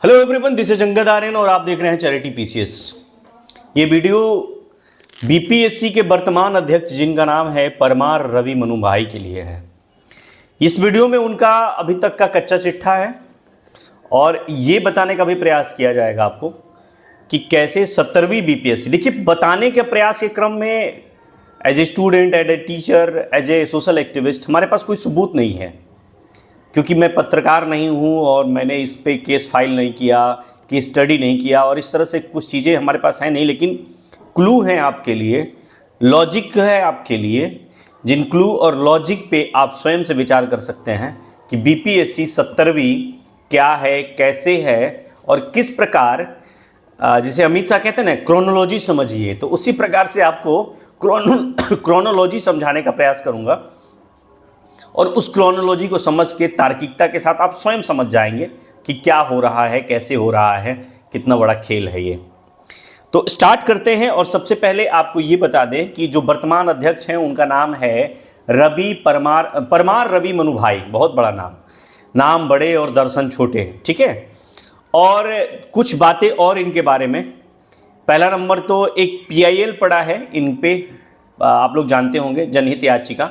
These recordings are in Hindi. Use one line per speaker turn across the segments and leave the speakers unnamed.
Hello everyone, this is Angad Aryan और आप देख रहे हैं चैरिटी पीसीएस। ये वीडियो बीपीएससी के वर्तमान अध्यक्ष जिनका नाम है परमार रवि मनु भाई के लिए है। इस वीडियो में उनका अभी तक का कच्चा चिट्ठा है और ये बताने का भी प्रयास किया जाएगा आपको कि कैसे 17वीं बीपीएससी, देखिए बताने के प्रयास के क्रम में as a student, as a teacher, as a social activist हमारे पास कोई सबूत नहीं है, क्योंकि मैं पत्रकार नहीं हूँ और मैंने इस पे केस फाइल नहीं किया, केस स्टडी नहीं किया और इस तरह से कुछ चीज़ें हमारे पास हैं नहीं। लेकिन क्लू हैं आपके लिए, लॉजिक है आपके लिए, जिन क्लू और लॉजिक पे आप स्वयं से विचार कर सकते हैं कि बीपीएससी 17वीं क्या है, कैसे है और किस प्रकार, जिसे अमित शाह कहते हैं ना, क्रोनोलॉजी समझिए, तो उसी प्रकार से आपको क्रोनोलॉजी समझाने का प्रयास करूँगा और उस क्रोनोलॉजी को समझ के तार्किकता के साथ आप स्वयं समझ जाएंगे कि क्या हो रहा है, कैसे हो रहा है, कितना बड़ा खेल है ये। तो स्टार्ट करते हैं और सबसे पहले आपको ये बता दें कि जो वर्तमान अध्यक्ष हैं उनका नाम है परमार रवि मनु भाई। बहुत बड़ा नाम बड़े और दर्शन छोटे हैं, ठीक है। और कुछ बातें और इनके बारे में। पहला नंबर तो एक PIL पड़ा है इन पे, आप लोग जानते होंगे, जनहित याचिका।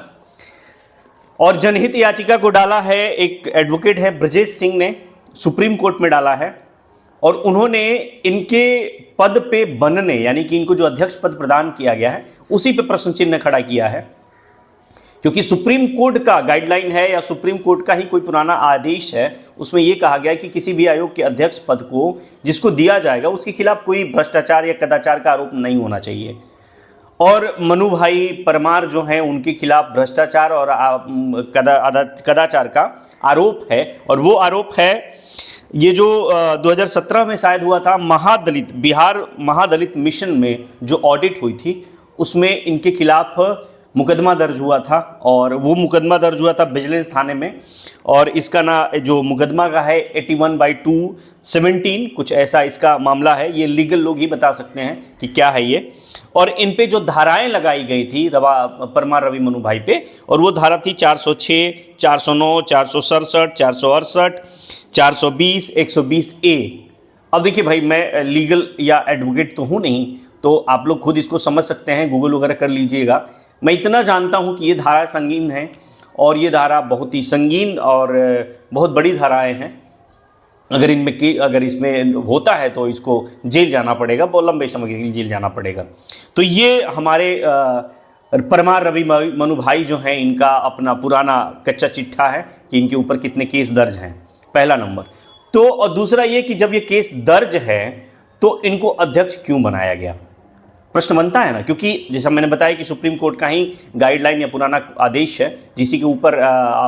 और जनहित याचिका को डाला है एक एडवोकेट है ब्रजेश सिंह ने, सुप्रीम कोर्ट में डाला है और उन्होंने इनके पद पे बनने, यानी कि इनको जो अध्यक्ष पद प्रदान किया गया है उसी पे प्रश्न चिन्ह खड़ा किया है, क्योंकि सुप्रीम कोर्ट का गाइडलाइन है या सुप्रीम कोर्ट का ही कोई पुराना आदेश है, उसमें यह कहा गया है कि किसी भी आयोग के अध्यक्ष पद को जिसको दिया जाएगा उसके खिलाफ कोई भ्रष्टाचार या कदाचार का आरोप नहीं होना चाहिए। और मनु भाई परमार जो हैं उनके खिलाफ भ्रष्टाचार और कदाचार का आरोप है और वो आरोप है ये जो 2017 में शायद हुआ था, बिहार महादलित मिशन में जो ऑडिट हुई थी उसमें इनके खिलाफ मुकदमा दर्ज हुआ था और वो मुकदमा दर्ज हुआ था विजिलेंस थाने में और इसका ना जो मुकदमा का है 81/217 कुछ ऐसा इसका मामला है। ये लीगल लोग ही बता सकते हैं कि क्या है ये। और इन पे जो धाराएं लगाई गई थी परमार रवि मनु भाई पे, और वो धारा थी 406, 409, 467, 468, 420, 120A। अब देखिए भाई, मैं लीगल या एडवोकेट तो हूँ नहीं, तो आप लोग खुद इसको समझ सकते हैं, गूगल वगैरह कर लीजिएगा। मैं इतना जानता हूँ कि ये धारा संगीन है और ये धारा बहुत ही संगीन और बहुत बड़ी धाराएं हैं। अगर इसमें होता है तो इसको जेल जाना पड़ेगा, बहुत लंबे समय के लिए जेल जाना पड़ेगा। तो ये हमारे परमार रवि मनु भाई जो हैं, इनका अपना पुराना कच्चा चिट्ठा है कि इनके ऊपर कितने केस दर्ज हैं, पहला नंबर। तो और दूसरा ये कि जब ये केस दर्ज है तो इनको अध्यक्ष क्यों बनाया गया, प्रश्न बनता है ना, क्योंकि जैसा मैंने बताया कि सुप्रीम कोर्ट का ही गाइडलाइन या पुराना आदेश है जिसी के ऊपर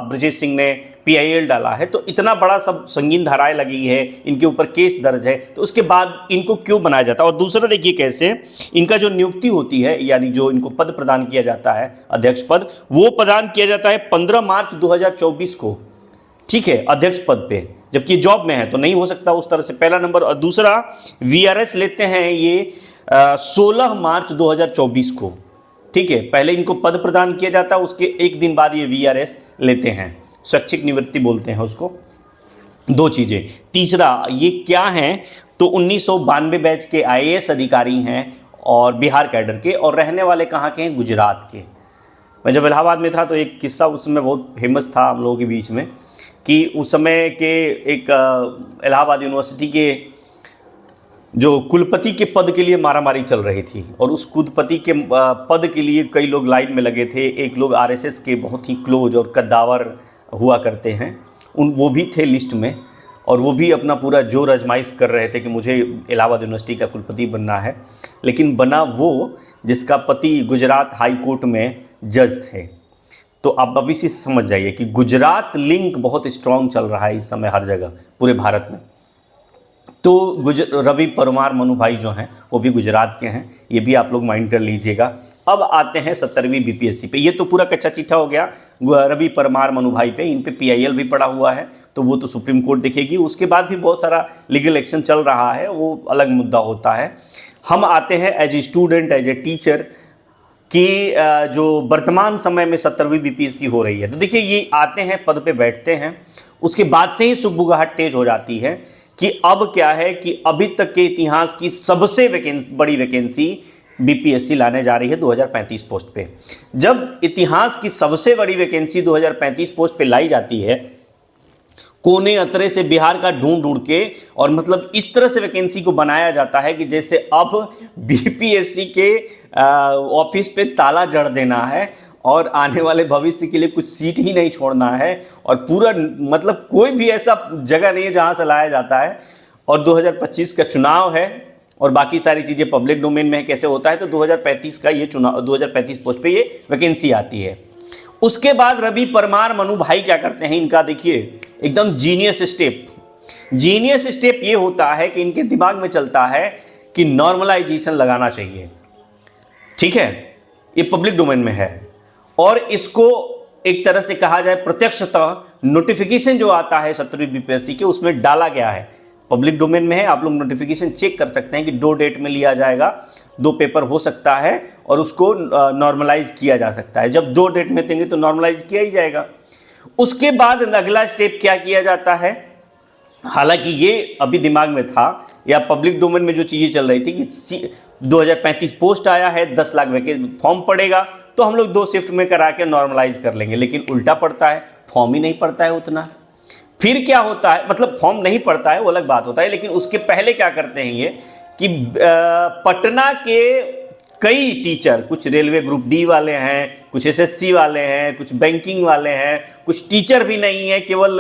ब्रजेश सिंह ने PIL डाला है। तो इतना बड़ा सब संगीन धाराएं लगी है, इनके ऊपर केस दर्ज है, तो उसके बाद इनको क्यों बनाया जाता है। और दूसरा देखिए कैसे इनका जो नियुक्ति होती है, यानी जो इनको पद प्रदान किया जाता है अध्यक्ष पद, वो प्रदान किया जाता है 15 मार्च 2024 को, ठीक है, अध्यक्ष पद पे, जबकि जॉब में है तो नहीं हो सकता उस तरह से, पहला नंबर। और दूसरा VRS लेते हैं ये 16 मार्च 2024 को, ठीक है। पहले इनको पद प्रदान किया जाता है, उसके एक दिन बाद ये VRS लेते हैं, स्वैच्छिक निवृत्ति बोलते हैं उसको। दो चीज़ें। तीसरा ये क्या हैं, तो 1992 बैच के IAS अधिकारी हैं और बिहार कैडर के, और रहने वाले कहाँ के हैं, गुजरात के। मैं जब इलाहाबाद में था तो एक किस्सा उस समय बहुत फेमस था हम लोगों के बीच में कि उस समय के एक इलाहाबाद यूनिवर्सिटी के जो कुलपति के पद के लिए मारामारी चल रही थी और उस कुलपति के पद के लिए कई लोग लाइन में लगे थे। एक लोग RSS के बहुत ही क्लोज और कद्दावर हुआ करते हैं, वो भी थे लिस्ट में, और वो भी अपना पूरा जोर आजमाइश कर रहे थे कि मुझे इलाहाबाद यूनिवर्सिटी का कुलपति बनना है। लेकिन बना वो जिसका पति गुजरात हाई कोर्ट में जज थे। तो आप अभी से समझ जाइए कि गुजरात लिंक बहुत स्ट्रॉन्ग चल रहा है इस समय हर जगह पूरे भारत में। तो रवि परमार मनु भाई जो हैं वो भी गुजरात के हैं, ये भी आप लोग माइंड कर लीजिएगा। अब आते हैं 17वीं BPSC पे। ये तो पूरा कच्चा चिट्ठा हो गया रवि परमार मनु भाई पे। इन पे PIL भी पड़ा हुआ है, तो वो तो सुप्रीम कोर्ट देखेगी। उसके बाद भी बहुत सारा लीगल एक्शन चल रहा है, वो अलग मुद्दा होता है। हम आते हैं as a student, as a teacher कि जो वर्तमान समय में 17वीं BPSC हो रही है। तो देखिए, ये आते हैं, पद पे बैठते हैं, उसके बाद से ही सुगबुगाहट तेज हो जाती है कि अब क्या है कि अभी तक के इतिहास की सबसे बड़ी वैकेंसी बीपीएससी लाने जा रही है 2035 पोस्ट पे। जब इतिहास की सबसे बड़ी वैकेंसी 2035 पोस्ट पे लाई जाती है, कोने अतरे से बिहार का ढूंढ ढूंढ के, और मतलब इस तरह से वैकेंसी को बनाया जाता है कि जैसे अब बीपीएससी के ऑफिस पे ताला जड़ देना है और आने वाले भविष्य के लिए कुछ सीट ही नहीं छोड़ना है, और पूरा मतलब कोई भी ऐसा जगह नहीं है जहां से लाया जाता है। और 2025 का चुनाव है और बाकी सारी चीज़ें पब्लिक डोमेन में है कैसे होता है, तो 2035 का ये चुनाव, 2035 पोस्ट पे ये वैकेंसी आती है। उसके बाद रवि परमार मनु भाई क्या करते हैं, इनका देखिए एकदम जीनियस स्टेप ये होता है कि इनके दिमाग में चलता है कि नॉर्मलाइजेशन लगाना चाहिए। ठीक है, ये पब्लिक डोमेन में है और इसको एक तरह से कहा जाए प्रत्यक्षतः नोटिफिकेशन जो आता है 17वीं बीपीएससी के, उसमें डाला गया है। पब्लिक डोमेन में है, आप लोग नोटिफिकेशन चेक कर सकते हैं कि 2 डेट में लिया जाएगा, 2 पेपर हो सकता है और उसको नॉर्मलाइज किया जा सकता है। जब 2 डेट में देंगे तो नॉर्मलाइज किया ही जाएगा। उसके बाद अगला स्टेप क्या किया जाता है, हालांकि ये अभी दिमाग में था या पब्लिक डोमेन में जो चीज़ें चल रही थी कि 2035 पोस्ट आया है, 10 लाख वैकेंसी फॉर्म पड़ेगा तो हम लोग 2 शिफ्ट में करा के नॉर्मलाइज कर लेंगे, लेकिन उल्टा पड़ता है, फॉर्म ही नहीं पड़ता है उतना। फिर क्या होता है, मतलब फॉर्म नहीं पड़ता है वो अलग बात होता है, लेकिन उसके पहले क्या करते हैं ये कि पटना के कई टीचर, कुछ रेलवे ग्रुप डी वाले हैं, कुछ एसएससी वाले हैं, कुछ बैंकिंग वाले हैं, कुछ टीचर भी नहीं है, केवल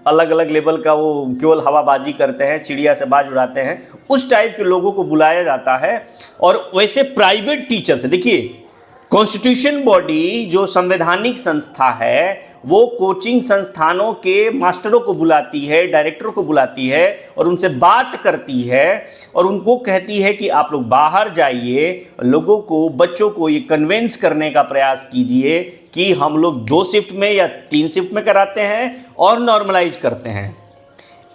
अलग अलग लेवल का वो केवल हवाबाजी करते हैं, चिड़िया से बाज उड़ाते हैं, उस टाइप के लोगों को बुलाया जाता है। और वैसे प्राइवेट टीचर से, देखिए कॉन्स्टिट्यूशन बॉडी जो संवैधानिक संस्था है वो कोचिंग संस्थानों के मास्टरों को बुलाती है, डायरेक्टरों को बुलाती है और उनसे बात करती है और उनको कहती है कि आप लोग बाहर जाइए, लोगों को, बच्चों को ये कन्विंस करने का प्रयास कीजिए कि हम लोग 2 शिफ्ट में या 3 शिफ्ट में कराते हैं और नॉर्मलाइज करते हैं।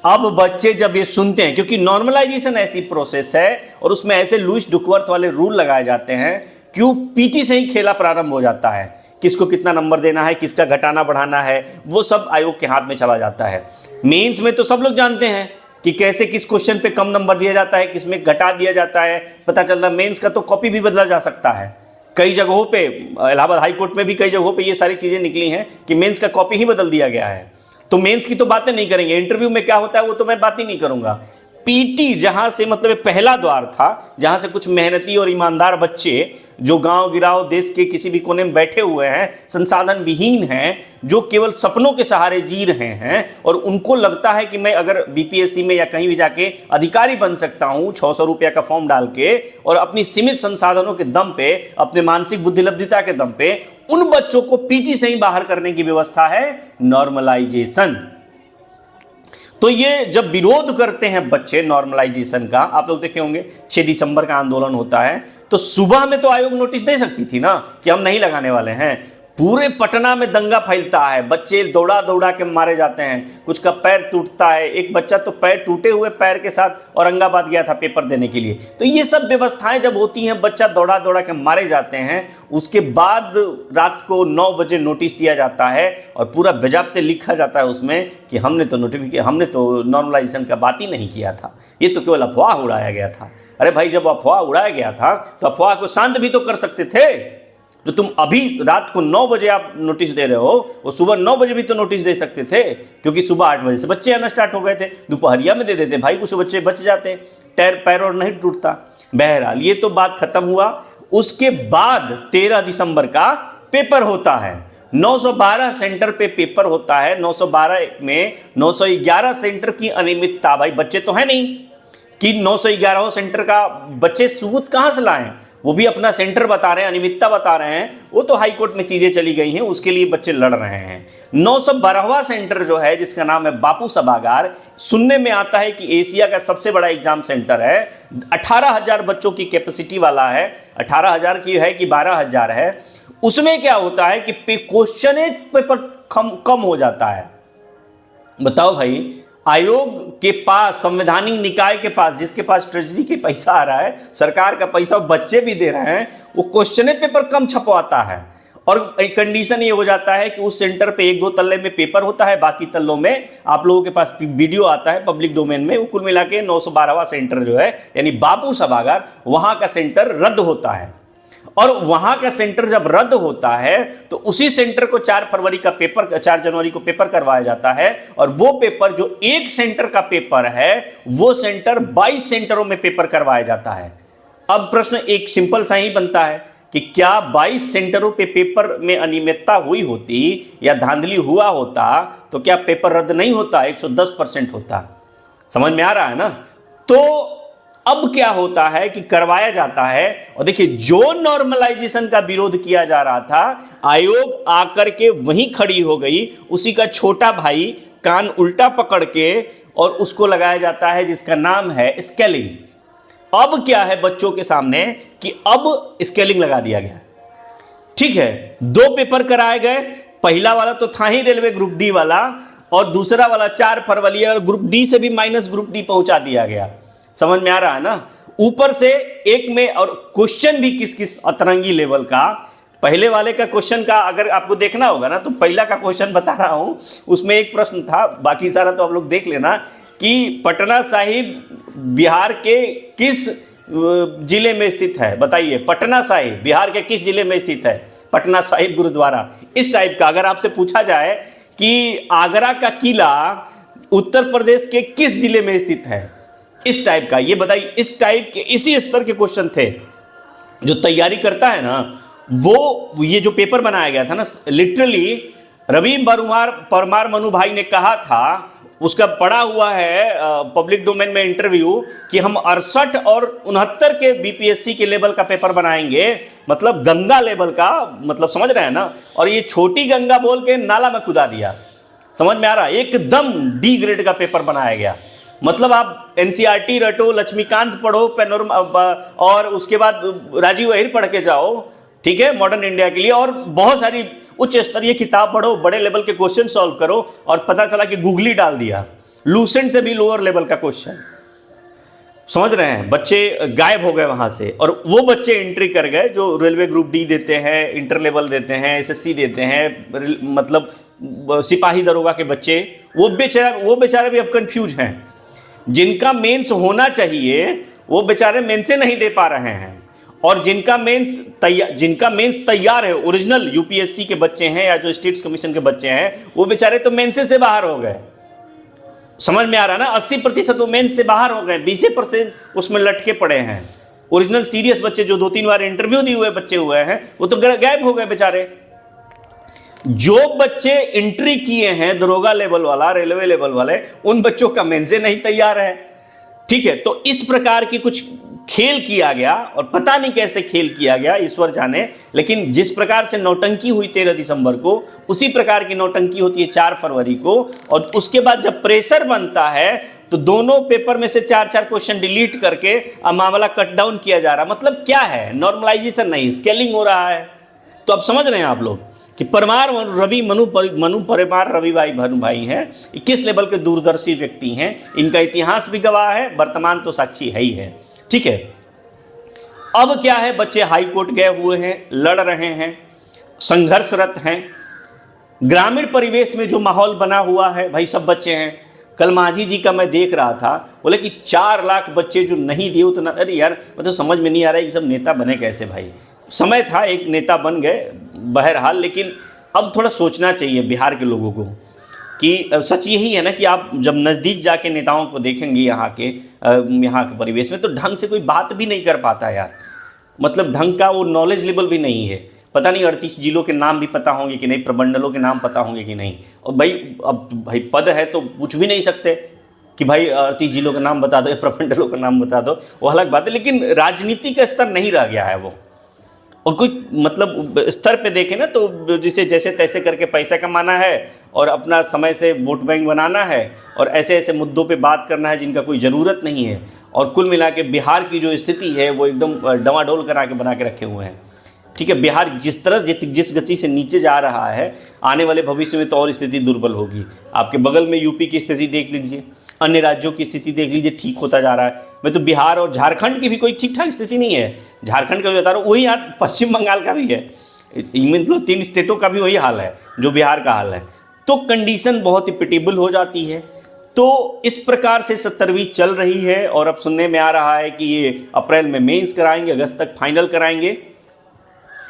अब बच्चे जब ये सुनते हैं, क्योंकि नॉर्मलाइजेशन ऐसी प्रोसेस है और उसमें ऐसे लुईस डुकवर्थ वाले रूल लगाए जाते हैं, क्यों पीटी से ही खेला प्रारंभ हो जाता है, किसको कितना नंबर देना है, किसका घटाना बढ़ाना है, वो सब आयोग के हाथ में चला जाता है। मेंस में तो सब लोग जानते हैं कि कैसे किस क्वेश्चन पे कम नंबर दिया जाता है, किस में घटा दिया जाता है, पता चलता है। मेंस का तो कॉपी भी बदला जा सकता है, कई जगहों पे इलाहाबाद हाई कोर्ट में भी कई जगहों पे ये सारी चीज़ें निकली हैं कि मेंस का कॉपी ही बदल दिया गया है। तो मेंस की तो बातें नहीं करेंगे, इंटरव्यू में क्या होता है वो तो मैं बात ही नहीं करूंगा। पीटी जहां से मतलब पहला द्वार था, जहां से कुछ मेहनती और ईमानदार बच्चे जो गांव गिराव देश के किसी भी कोने में बैठे हुए हैं, संसाधन विहीन हैं, जो केवल सपनों के सहारे जी रहे हैं और उनको लगता है कि मैं अगर बीपीएससी में या कहीं भी जाके अधिकारी बन सकता हूं 600 रुपया का फॉर्म डाल के और अपनी सीमित संसाधनों के दम पे, अपने मानसिक बुद्धिलब्धता के दम पे, उन बच्चों को पीटी से ही बाहर करने की व्यवस्था है नॉर्मलाइजेशन। तो ये जब विरोध करते हैं बच्चे नॉर्मलाइजेशन का, आप लोग देखे होंगे 6 दिसंबर का आंदोलन होता है, तो सुबह में तो आयोग नोटिस दे सकती थी ना कि हम नहीं लगाने वाले हैं। पूरे पटना में दंगा फैलता है, बच्चे दौड़ा दौड़ा के मारे जाते हैं, कुछ का पैर टूटता है। एक बच्चा तो पैर टूटे हुए पैर के साथ औरंगाबाद गया था पेपर देने के लिए। तो ये सब व्यवस्थाएं जब होती हैं, बच्चा दौड़ा दौड़ा के मारे जाते हैं। उसके बाद रात को 9 बजे नोटिस दिया जाता है और पूरा बेजाब्ते लिखा जाता है उसमें कि हमने तो नॉर्मलाइजेशन का बात ही नहीं किया था, ये तो केवल अफवाह उड़ाया गया था। अरे भाई, जब अफवाह उड़ाया गया था तो अफवाह को शांत भी तो कर सकते थे। तो तुम अभी रात को 9 बजे आप नोटिस दे रहे हो, वो सुबह 9 बजे भी तो नोटिस दे सकते थे, क्योंकि सुबह 8 बजे से बच्चे आना स्टार्ट हो गए थे। दोपहरिया में दे देते भाई, कुछ बच्चे बच जाते, पैर और नहीं टूटता। बहरहाल ये तो बात खत्म हुआ। उसके बाद 13 दिसंबर का पेपर होता है। 912 सेंटर पे पेपर होता है। 912 में 911 सेंटर की अनियमितता, भाई बच्चे तो है नहीं कि 911 सेंटर का बच्चे सबूत कहाँ से लाएं, वो भी अपना सेंटर बता रहे हैं, अनियमितता बता रहे हैं। वो तो हाई कोर्ट में चीज़ें चली गई हैं, उसके लिए बच्चे लड़ रहे हैं। 912वां सेंटर जो है, जिसका नाम है बापू सभागार, सुनने में आता है कि एशिया का सबसे बड़ा एग्जाम सेंटर है। 18,000 बच्चों की कैपेसिटी वाला है। 18,000 की है कि 12,000 है। उसमें क्या होता है कि क्वेश्चन पेपर कम हो जाता है। बताओ भाई, आयोग के पास, संवैधानिक निकाय के पास, जिसके पास ट्रेजरी के पैसा आ रहा है, सरकार का पैसा बच्चे भी दे रहे हैं, वो क्वेश्चन पेपर कम छपवाता है और एक कंडीशन ये हो जाता है कि उस सेंटर पे 1-2 तल्ले में पेपर होता है, बाकी तल्लों में आप लोगों के पास वीडियो आता है पब्लिक डोमेन में। वो कुल मिला के 912वां सेंटर जो है यानी बापू सभागार, वहां का सेंटर रद्द होता है। और वहां का सेंटर जब रद्द होता है तो उसी सेंटर को 4 जनवरी को पेपर करवाया जाता है। और वो पेपर जो एक सेंटर का पेपर है, वो सेंटर 22 सेंटरों में पेपर करवाया जाता है। अब प्रश्न एक सिंपल सा ही बनता है कि क्या 22 सेंटरों पे पेपर में अनियमितता हुई होती या धांधली हुआ होता तो क्या पेपर रद्द नहीं होता, 110% होता। समझ में आ रहा है ना। तो अब क्या होता है कि करवाया जाता है। और देखिए, जो नॉर्मलाइजेशन का विरोध किया जा रहा था, आयोग आकर के वहीं खड़ी हो गई, उसी का छोटा भाई कान उल्टा पकड़ के और उसको लगाया जाता है जिसका नाम है स्केलिंग। अब क्या है बच्चों के सामने कि अब स्केलिंग लगा दिया गया। ठीक है, 2 पेपर कराए गए। पहला वाला तो था ही रेलवे ग्रुप डी वाला, और दूसरा वाला 4 फरवरी, और ग्रुप डी से भी माइनस ग्रुप डी पहुंचा दिया गया। समझ में आ रहा है ना। ऊपर से एक में, और क्वेश्चन भी किस किस अतरंगी लेवल का। पहले वाले का क्वेश्चन का अगर आपको देखना होगा ना, तो पहला का क्वेश्चन बता रहा हूं, उसमें एक प्रश्न था, बाकी सारा तो आप लोग देख लेना, कि पटना साहिब बिहार के किस जिले में स्थित है। बताइए, पटना साहिब बिहार के किस जिले में स्थित है। पटना साहिब गुरुद्वारा, इस टाइप का। अगर आपसे पूछा जाए कि आगरा का किला उत्तर प्रदेश के किस जिले में स्थित है, इस टाइप का, ये बताइए। इस टाइप के, इसी स्तर के क्वेश्चन थे। जो तैयारी करता है ना, वो ये जो पेपर बनाया गया था ना, लिटरली रवि परमार मनु भाई ने कहा था, उसका पढ़ा हुआ है पब्लिक डोमेन में इंटरव्यू, कि हम 68 और 69 के बीपीएससी के लेवल का पेपर बनाएंगे, मतलब गंगा लेवल का, मतलब समझ रहे हैं ना। और ये छोटी गंगा बोल के नाला में कुदा दिया। समझ में आ रहा है, एकदम डी ग्रेड का पेपर बनाया गया। मतलब आप एनसीईआरटी रटो, लक्ष्मीकांत पढ़ो, पैनोरमा, और उसके बाद राजीव अहिर पढ़ के जाओ, ठीक है, मॉडर्न इंडिया के लिए, और बहुत सारी उच्च स्तरीय किताब पढ़ो, बड़े लेवल के क्वेश्चन सॉल्व करो, और पता चला कि गूगली डाल दिया, लूसेंट से भी लोअर लेवल का क्वेश्चन। समझ रहे हैं, बच्चे गायब हो गए वहां से। और वो बच्चे एंट्री कर गए जो रेलवे ग्रुप डी देते हैं, इंटर लेवल देते हैं, एसएससी देते हैं, मतलब सिपाही दरोगा के बच्चे, वो बेचारे भी अब कंफ्यूज हैं। जिनका मेंस होना चाहिए वो बेचारे मेंस से नहीं दे पा रहे हैं, और जिनका मेंस तैयार है, ओरिजिनल यूपीएससी के बच्चे हैं या जो स्टेट्स कमीशन के बच्चे हैं, वो बेचारे तो मेंस से बाहर हो गए। समझ में आ रहा है ना। 80% वो मेंस से बाहर हो गए, 20% उसमें लटके पड़े हैं। ओरिजिनल सीरियस बच्चे जो 2-3 बार इंटरव्यू दिए हुए बच्चे हुए हैं, वो तो गायब हो गए बेचारे। जो बच्चे एंट्री किए हैं दरोगा लेवल वाला, रेलवे लेवल वाले, उन बच्चों का मेंस नहीं तैयार है। ठीक है, तो इस प्रकार की कुछ खेल किया गया, और पता नहीं कैसे खेल किया गया, ईश्वर जाने। लेकिन जिस प्रकार से नौटंकी हुई 13 दिसंबर को, उसी प्रकार की नौटंकी होती है 4 फरवरी को। और उसके बाद जब प्रेशर बनता है तो दोनों पेपर में से 4-4 क्वेश्चन डिलीट करके अब मामला कट डाउन किया जा रहा। मतलब क्या है, नॉर्मलाइजेशन नहीं, स्केलिंग हो रहा है। तो अब समझ रहे हैं आप लोग कि मनु परमार रवि भाई हैं, किस लेवल के दूरदर्शी व्यक्ति हैं। इनका इतिहास भी गवाह है, वर्तमान तो साक्षी है ही है। ठीक है, अब क्या है, बच्चे हाई कोर्ट गए हुए हैं, लड़ रहे हैं, संघर्षरत हैं। ग्रामीण परिवेश में जो माहौल बना हुआ है, भाई सब बच्चे हैं। कल माझी जी का मैं देख रहा था, बोले कि 4 लाख बच्चे जो नहीं दिए उतना। अरे यार, मतलब समझ में नहीं आ रहा है ये सब नेता बने कैसे भाई। समय था, एक नेता बन गए बहरहाल, लेकिन अब थोड़ा सोचना चाहिए बिहार के लोगों को कि सच यही है ना कि आप जब नज़दीक जाके नेताओं को देखेंगे यहाँ के परिवेश में, तो ढंग से कोई बात भी नहीं कर पाता यार। मतलब ढंग का वो नॉलेज लेवल भी नहीं है। पता नहीं 38 जिलों के नाम भी पता होंगे कि नहीं, प्रमंडलों के नाम पता होंगे कि नहीं। और भाई अब भाई पद है तो पूछ भी नहीं सकते कि भाई 38 जिलों का नाम बता दो या प्रमंडलों का नाम बता दो, वो अलग बात है। लेकिन राजनीति का स्तर नहीं रह गया है वो। और कोई मतलब स्तर पे देखें ना, तो जिसे जैसे तैसे करके पैसा कमाना है और अपना समय से वोट बैंक बनाना है और ऐसे ऐसे मुद्दों पे बात करना है जिनका कोई ज़रूरत नहीं है। और कुल मिला के बिहार की जो स्थिति है वो एकदम डवाडोल बना के रखे हुए हैं। ठीक है, बिहार जिस तरह जिस गति से नीचे जा रहा है, आने वाले भविष्य में तो और स्थिति दुर्बल होगी। आपके बगल में यूपी की स्थिति देख लीजिए, अन्य राज्यों की स्थिति देख लीजिए, ठीक होता जा रहा है। मैं तो बिहार और झारखंड की भी कोई ठीक ठाक स्थिति नहीं है। झारखंड का भी बता रहा हूँ, वही यहाँ पश्चिम बंगाल का भी है। मतलब 3 स्टेटों का भी वही हाल है जो बिहार का हाल है, तो कंडीशन बहुत ही पिटेबल हो जाती है। तो इस प्रकार से 70वीं चल रही है और अब सुनने में आ रहा है कि ये अप्रैल में मेंस कराएंगे, अगस्त तक फाइनल कराएंगे।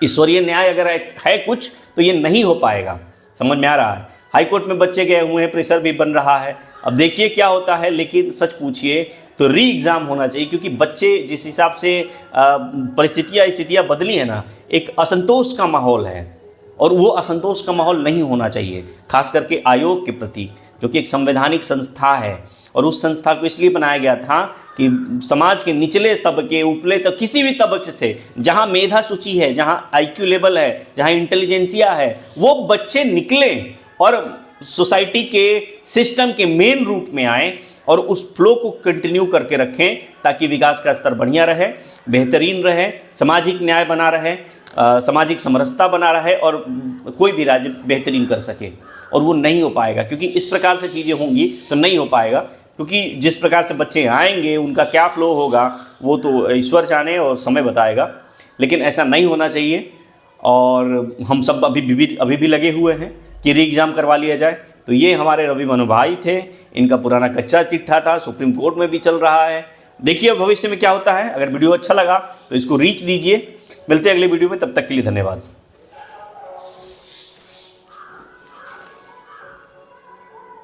ईश्वरीय न्याय अगर है कुछ तो ये नहीं हो पाएगा, समझ में आ रहा है। हाई कोर्ट में बच्चे गए हुए हैं, प्रेशर भी बन रहा है, अब देखिए क्या होता है। लेकिन सच पूछिए तो री एग्ज़ाम होना चाहिए, क्योंकि बच्चे जिस हिसाब से स्थितियाँ बदली है ना, एक असंतोष का माहौल है और वो असंतोष का माहौल नहीं होना चाहिए, खास करके आयोग के प्रति, जो कि एक संवैधानिक संस्था है। और उस संस्था को इसलिए बनाया गया था कि समाज के निचले तबके, उपले तक, किसी भी तबके से जहाँ मेधा सूची है, जहाँ आईक्यू लेवल है, जहाँ इंटेलिजेंसिया है, वो बच्चे निकलें और सोसाइटी के सिस्टम के मेन रूट में आए और उस फ्लो को कंटिन्यू करके रखें, ताकि विकास का स्तर बढ़िया रहे, बेहतरीन रहे, सामाजिक न्याय बना रहे, सामाजिक समरसता बना रहे और कोई भी राज्य बेहतरीन कर सके। और वो नहीं हो पाएगा, क्योंकि इस प्रकार से चीज़ें होंगी तो नहीं हो पाएगा, क्योंकि जिस प्रकार से बच्चे आएंगे उनका क्या फ्लो होगा वो तो ईश्वर जाने और समय बताएगा। लेकिन ऐसा नहीं होना चाहिए और हम सब अभी भी लगे हुए हैं कि री एग्ज़ाम करवा लिया जाए। तो ये हमारे रवि मनु भाई थे, इनका पुराना कच्चा चिट्ठा था, सुप्रीम कोर्ट में भी चल रहा है। देखिए भविष्य में क्या होता है। अगर वीडियो अच्छा लगा तो इसको रीच दीजिए। मिलते हैं अगले वीडियो में, तब तक के लिए धन्यवाद।